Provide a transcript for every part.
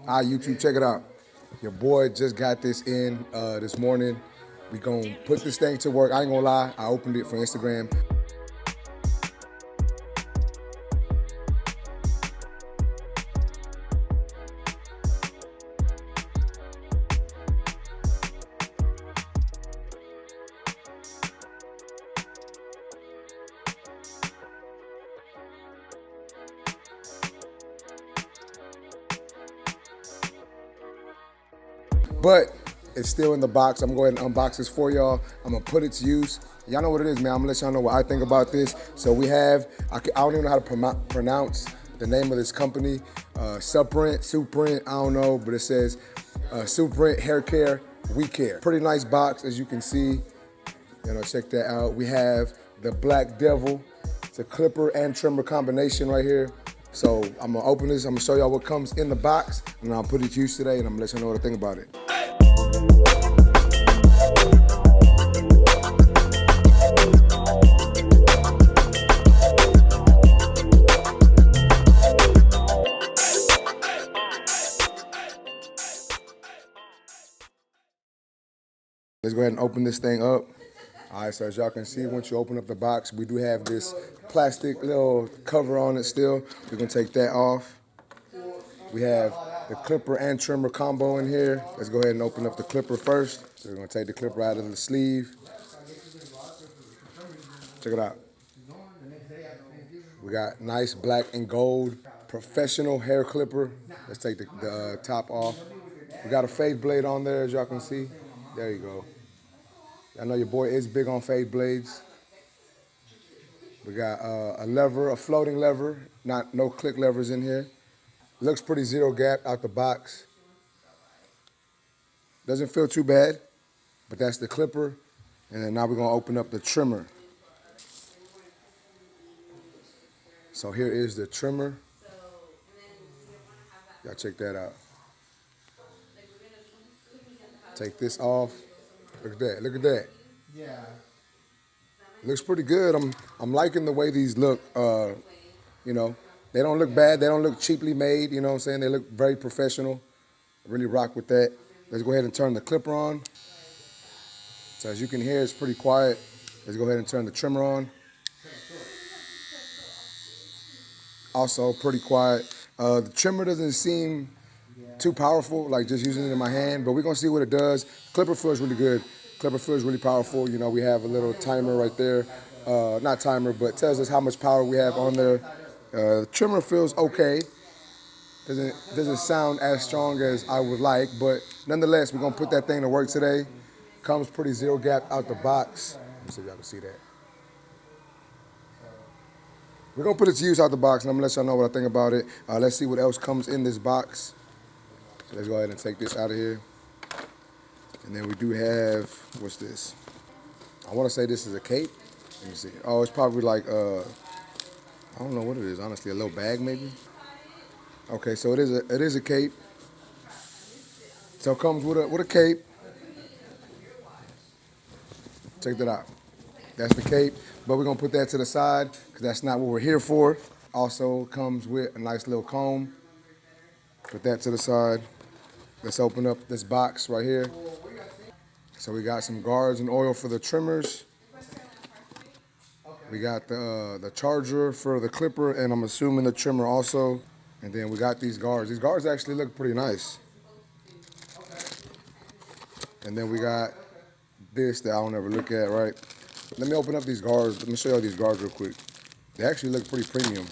All right, YouTube, check it out. Your boy just got this in this morning. We gonna put this thing to work. I ain't gonna lie, I opened it for Instagram. But it's still in the box. I'm gonna go ahead and unbox this for y'all. I'm gonna put it to use. Y'all know what it is, man. I'm gonna let y'all know what I think about this. So we have, I don't even know how to pronounce the name of this company. Suprent, I don't know, but it says Suprent Hair Care, We Care. Pretty nice box, as you can see. You know, check that out. We have the Black Devil. It's a clipper and trimmer combination right here. So I'm gonna open this, I'm gonna show y'all what comes in the box, and I'll put it to use today, and I'm gonna let y'all know what I think about it. Let's go ahead and open this thing up. All right, so as y'all can see, once you open up the box, we do have this plastic little cover on it still. We're gonna take that off. We have the clipper and trimmer combo in here. Let's go ahead and open up the clipper first. So we're gonna take the clipper out of the sleeve. Check it out. We got nice black and gold professional hair clipper. Let's take the top off. We got a fade blade on there, as y'all can see. There you go. I know your boy is big on fade blades. We got a lever, a floating lever, no click levers in here. Looks pretty zero gap out the box. Doesn't feel too bad, but that's the clipper. And then now we're gonna open up the trimmer. So here is the trimmer. Y'all check that out. Take this off. Look at that, look at that. Yeah. Looks pretty good. I'm liking the way these look. You know, they don't look bad. They don't look cheaply made. You know what I'm saying? They look very professional. I really rock with that. Let's go ahead and turn the clipper on. So as you can hear, it's pretty quiet. Let's go ahead and turn the trimmer on. Also pretty quiet. The trimmer doesn't seem too powerful, like just using it in my hand, but we're gonna see what it does. Clipper feels really good. Clipper feels really powerful. You know, we have a little timer right there. Not timer, but tells us how much power we have on there. The trimmer feels okay. Doesn't sound as strong as I would like, but nonetheless, we're gonna put that thing to work today. Comes pretty zero gap out the box. Let me see if y'all can see that. We're gonna put it to use out the box, and I'm gonna let y'all know what I think about it. Let's see what else comes in this box. So let's go ahead and take this out of here. And then we do have, what's this? I wanna say this is a cape. Let me see. Oh, it's probably like, I don't know what it is, honestly, a little bag maybe? Okay, so it is a cape. So it comes with a cape. Check that out. That's the cape, but we're gonna put that to the side because that's not what we're here for. Also comes with a nice little comb. Put that to the side. Let's open up this box right here. So we got some guards and oil for the trimmers. We got the charger for the clipper, and I'm assuming the trimmer also. And then we got these guards. These guards actually look pretty nice. And then we got this that I don't ever look at, right? Let me open up these guards. Let me show you these guards real quick. They actually look pretty premium.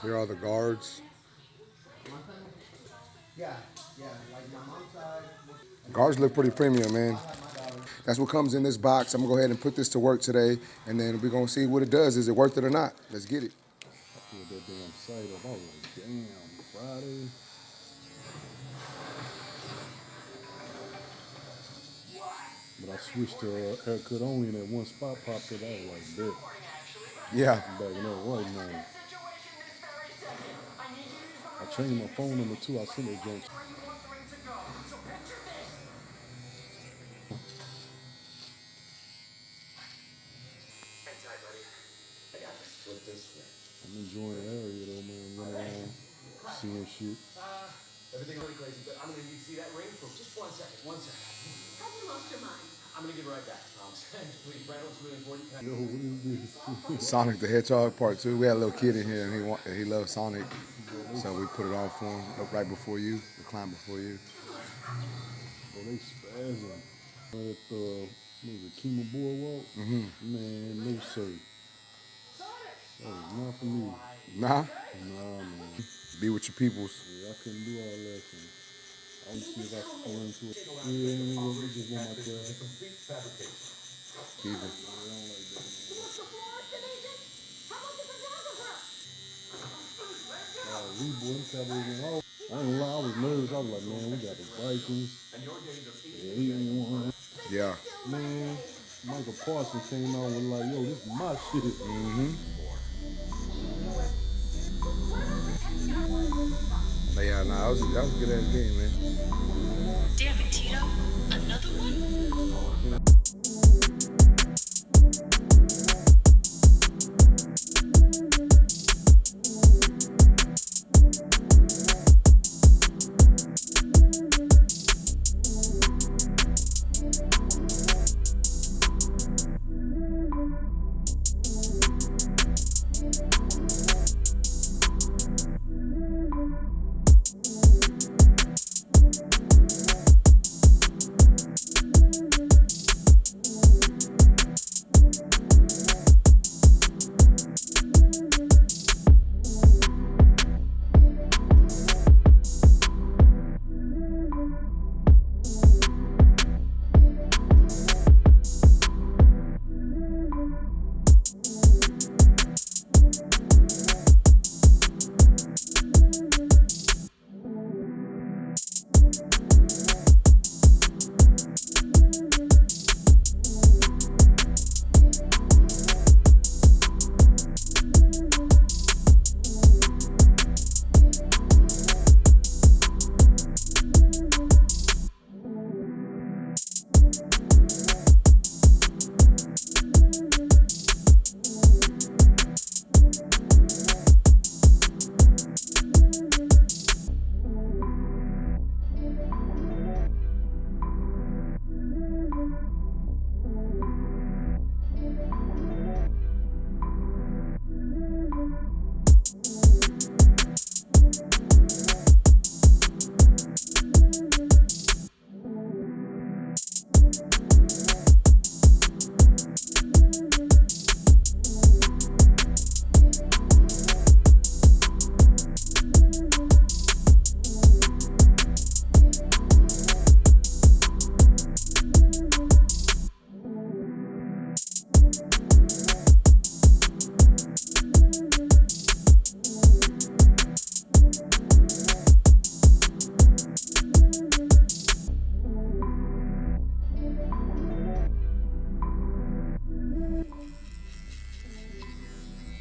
Here are the guards. Guards look pretty premium, man. That's what comes in this box. I'm gonna go ahead and put this to work today, and then we're gonna see what it does. Is it worth it or not? Let's get it. I pulled that damn site up. I was like, damn, Friday. But I switched to haircut only, and that one spot popped up. I was like, bet. Yeah. I'm backing up right now. I changed my phone number too. I sent that junk. I'm enjoying the area though, man. Running around, fancy and shit. Everything really crazy, but I'm gonna need to see that ring for just 1 second. 1 second. Have you lost your mind? I'm gonna give it right back. Please, Brad, what's really important? Yo, what is this? Sonic the Hedgehog Part 2. We had a little kid in here and he loved Sonic. So we put it on for him right before you, recline before you. Oh, they spazzing. At what was it, Kima Boardwalk? Man, no sir. That was not for me. Nah? Nah, man. Be with your peoples. Yeah, I couldn't do all that. Man. I want to see if I can fall into it. Yeah, we just want my class. Complete fabrication. Even. You want the floor finished? How about the photographer? Boy, them Cowboys went off. I ain't gonna lie, I was nervous. I was like, man, we got the Vikings. Yeah, 8-1. Yeah. Man, Michael Parsons came out with like, yo, this is my shit. But yeah, nah, that was a good ass game, man. Damn it, Tito. Another one?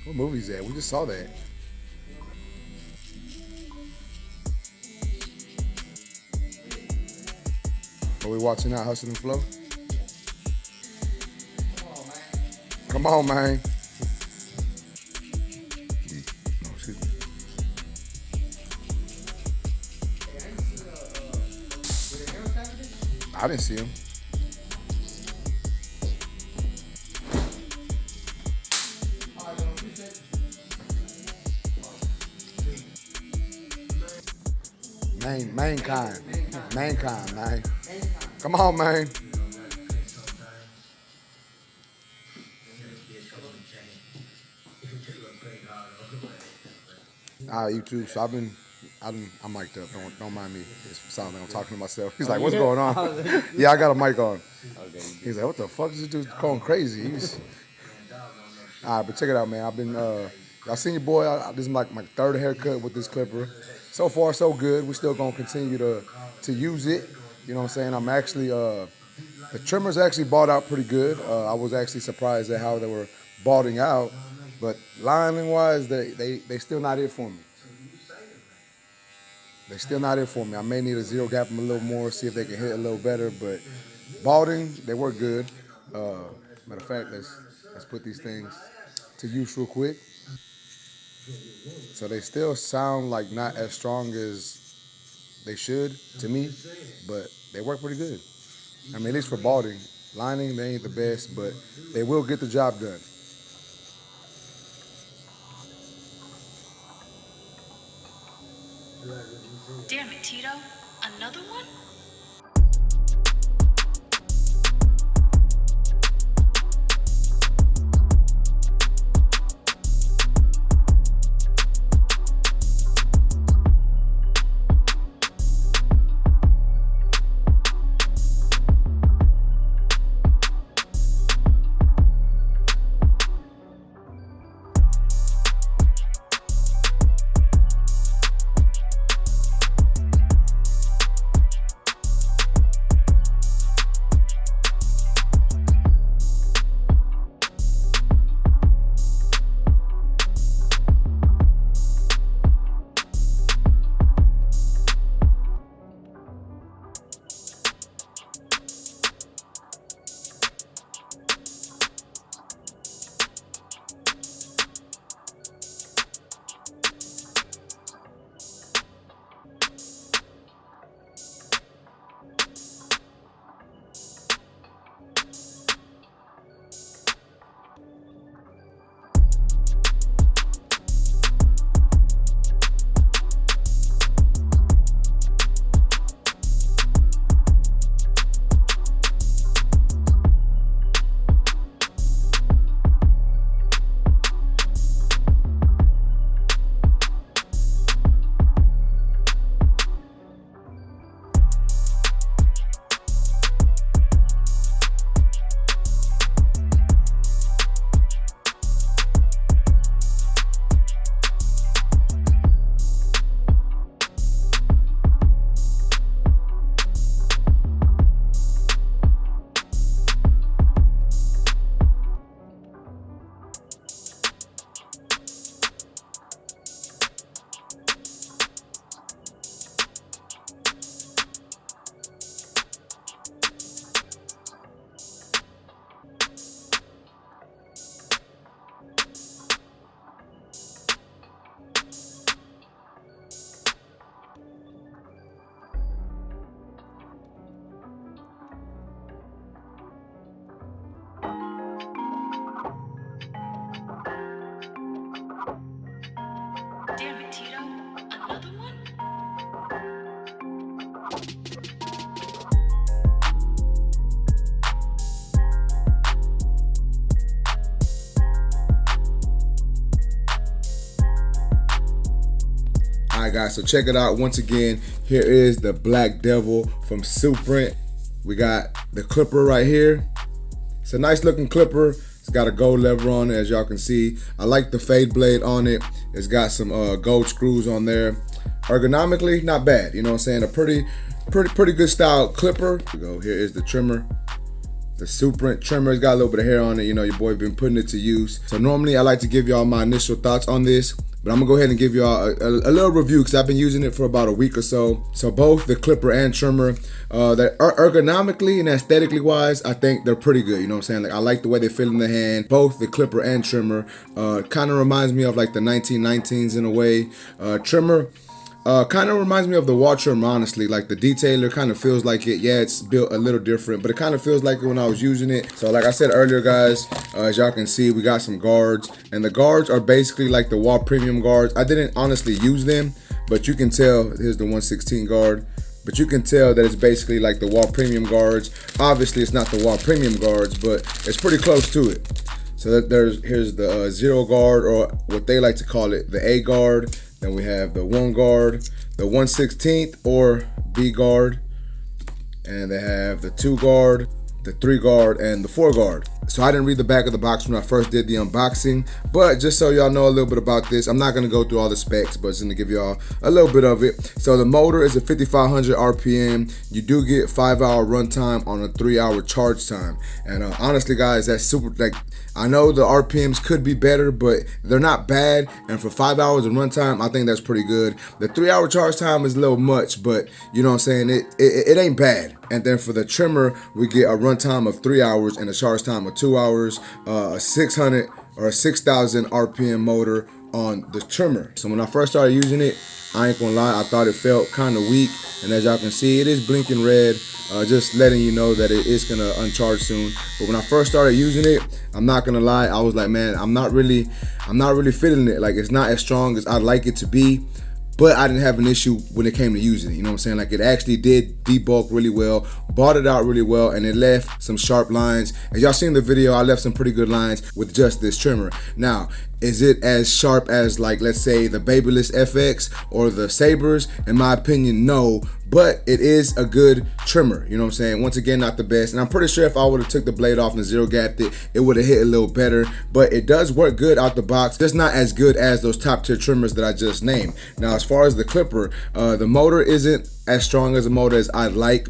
What movie's that? We just saw that. Are we watching now, Hustle and Flow? Come on, man. Oh, excuse me. I didn't see him. Mankind, man. Come on, man. You too. So I'm mic'd up. Don't mind me. It sounds like I'm talking to myself. He's like, what's going on? Yeah, I got a mic on. He's like, what the fuck is this dude going crazy? All right, but check it out, man. I've been, y'all seen your boy. This is like my third haircut with this clipper. So far, so good. We're still gonna continue to use it. You know what I'm saying? I'm actually, the trimmers actually bought out pretty good. I was actually surprised at how they were balding out. But lining-wise, they still not it for me. They're still not it for me. I may need to zero gap them a little more, see if they can hit a little better. But balding, they work good. Matter of fact, let's put these things to use real quick. So they still sound like not as strong as they should to me, but they work pretty good. I mean, at least for balding. Lining, they ain't the best, but they will get the job done. Damn it, Tito. Another one? Damn it, Tito. Another one? Alright guys, so check it out. Once again, here is the Black Devil from Suprent. We got the clipper right here. It's a nice looking clipper. It's got a gold lever on it, as y'all can see. I like the fade blade on it. It's got some gold screws on there. Ergonomically, not bad. You know what I'm saying? A pretty good style clipper. Here is the trimmer. The Suprent trimmer. It's got a little bit of hair on it. You know, your boy been putting it to use. So normally I like to give y'all my initial thoughts on this, but I'm gonna go ahead and give y'all a little review because I've been using it for about a week or so. So both the clipper and trimmer, that ergonomically and aesthetically wise, I think they're pretty good. You know what I'm saying? Like I like the way they feel in the hand. Both the clipper and trimmer kind of reminds me of like the 1919s in a way. Trimmer kind of reminds me of the wall trimmer, honestly. Like the detailer kind of feels like it. Yeah, it's built a little different, but it kind of feels like it when I was using it. So like I said earlier, guys, as y'all can see, we got some guards, and the guards are basically like the wall premium guards. I didn't honestly use them, but you can tell. Here's the 116 guard. But you can tell that it's basically like the wall premium guards. Obviously, it's not the wall premium guards, but it's pretty close to it. So here's the zero guard, or what they like to call it, the A guard. Then we have the 1 guard, the 1/16th or B guard, and they have the 2 guard, the 3 guard, and the 4 guard. So I didn't read the back of the box when I first did the unboxing, but just so y'all know a little bit about this, I'm not gonna go through all the specs, but just gonna give y'all a little bit of it. So the motor is a 5,500 RPM. You do get 5-hour runtime on a 3-hour charge time. And honestly, guys, that's super. Like, I know the RPMs could be better, but they're not bad. And for 5 hours of runtime, I think that's pretty good. The 3-hour charge time is a little much, but you know what I'm saying? It ain't bad. And then for the trimmer, we get a runtime of 3 hours and a charge time of 2 hours, a 600 or a 6,000 RPM motor on the trimmer. So when I first started using it, I ain't gonna lie, I thought it felt kind of weak. And as y'all can see, it is blinking red, just letting you know that it is gonna uncharge soon. But when I first started using it, I'm not gonna lie, I was like, man, I'm not really feeling it. Like, it's not as strong as I'd like it to be. But I didn't have an issue when it came to using it. You know what I'm saying? Like, it actually did debulk really well, bought it out really well, and it left some sharp lines. As y'all seen the video, I left some pretty good lines with just this trimmer. Now, is it as sharp as, like, let's say the Babyliss FX or the Sabres? In my opinion, no. But it is a good trimmer, you know what I'm saying? Once again, not the best. And I'm pretty sure if I would have took the blade off and zero gapped it, it would have hit a little better. But it does work good out the box. Just not as good as those top tier trimmers that I just named. Now, as far as the clipper, the motor isn't as strong as a motor as I'd like.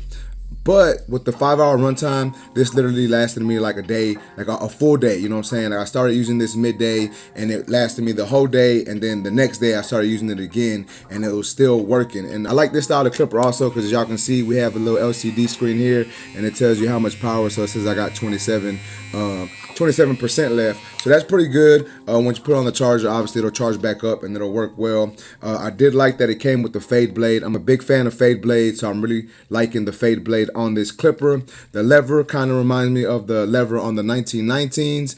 But with the 5-hour runtime, this literally lasted me like a day, like a full day, you know what I'm saying? Like, I started using this midday and it lasted me the whole day, and then the next day I started using it again and it was still working. And I like this style of clipper also because, as y'all can see, we have a little LCD screen here and it tells you how much power. So it says I got 27% left. So that's pretty good. Once you put it on the charger, obviously it'll charge back up and it'll work well. I did like that it came with the fade blade. I'm a big fan of fade blades, so I'm really liking the fade blade on this clipper. The lever kind of reminds me of the lever on the 1919s.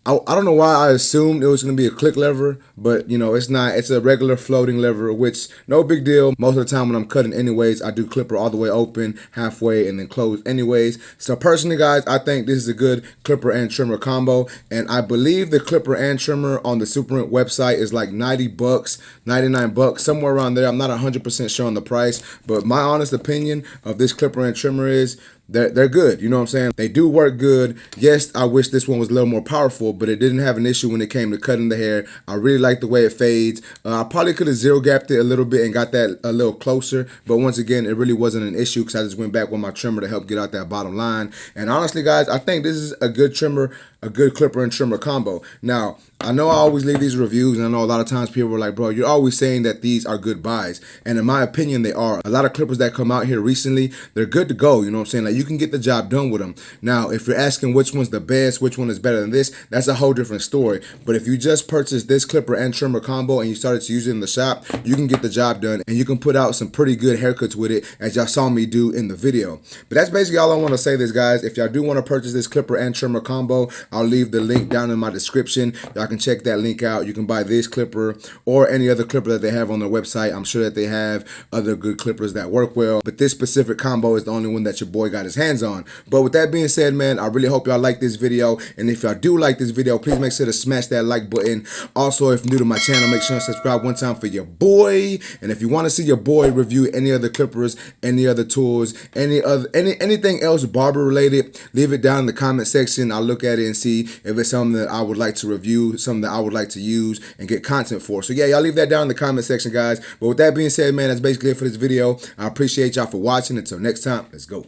I don't know why I assumed it was going to be a click lever, but you know, it's not. It's a regular floating lever, which no big deal. Most of the time when I'm cutting anyways, I do clipper all the way open, halfway, and then close anyways. So personally, guys, I think this is a good clipper and trimmer combo, and I believe the clipper and trimmer on the Suprent website is like $90, $99, somewhere around there. I'm not 100% sure on the price, but my honest opinion of this clipper and trimmer is they're good, you know what I'm saying? They do work good. Yes, I wish this one was a little more powerful, but it didn't have an issue when it came to cutting the hair. I really like the way it fades. I probably could have zero gapped it a little bit and got that a little closer, but once again, it really wasn't an issue because I just went back with my trimmer to help get out that bottom line. And honestly, guys, I think this is a good trimmer, a good clipper and trimmer combo. Now, I know I always leave these reviews, and I know a lot of times people are like, bro, you're always saying that these are good buys. And in my opinion, they are. A lot of clippers that come out here recently, they're good to go, you know what I'm saying? Like, you can get the job done with them. Now, if you're asking which one's the best, which one is better than this, that's a whole different story. But if you just purchase this clipper and trimmer combo and you started to use it in the shop, you can get the job done and you can put out some pretty good haircuts with it, as y'all saw me do in the video. But that's basically all I want to say this, guys. If y'all do want to purchase this clipper and trimmer combo, I'll leave the link down in my description. Y'all can check that link out. You can buy this clipper or any other clipper that they have on their website. I'm sure that they have other good clippers that work well, but this specific combo is the only one that your boy got his hands on. But with that being said, man, I really hope y'all like this video, and if y'all do like this video, please make sure to smash that like button. Also, if you're new to my channel, make sure to subscribe one time for your boy. And if you want to see your boy review any other clippers, any other tools, anything else Barber related, leave it down in the comment section. I'll look at it and see if it's something that I would like to review, something that I would like to use and get content for. So yeah, y'all leave that down in the comment section, guys. But with that being said, man, that's basically it for this video. I appreciate y'all for watching. Until next time, let's go.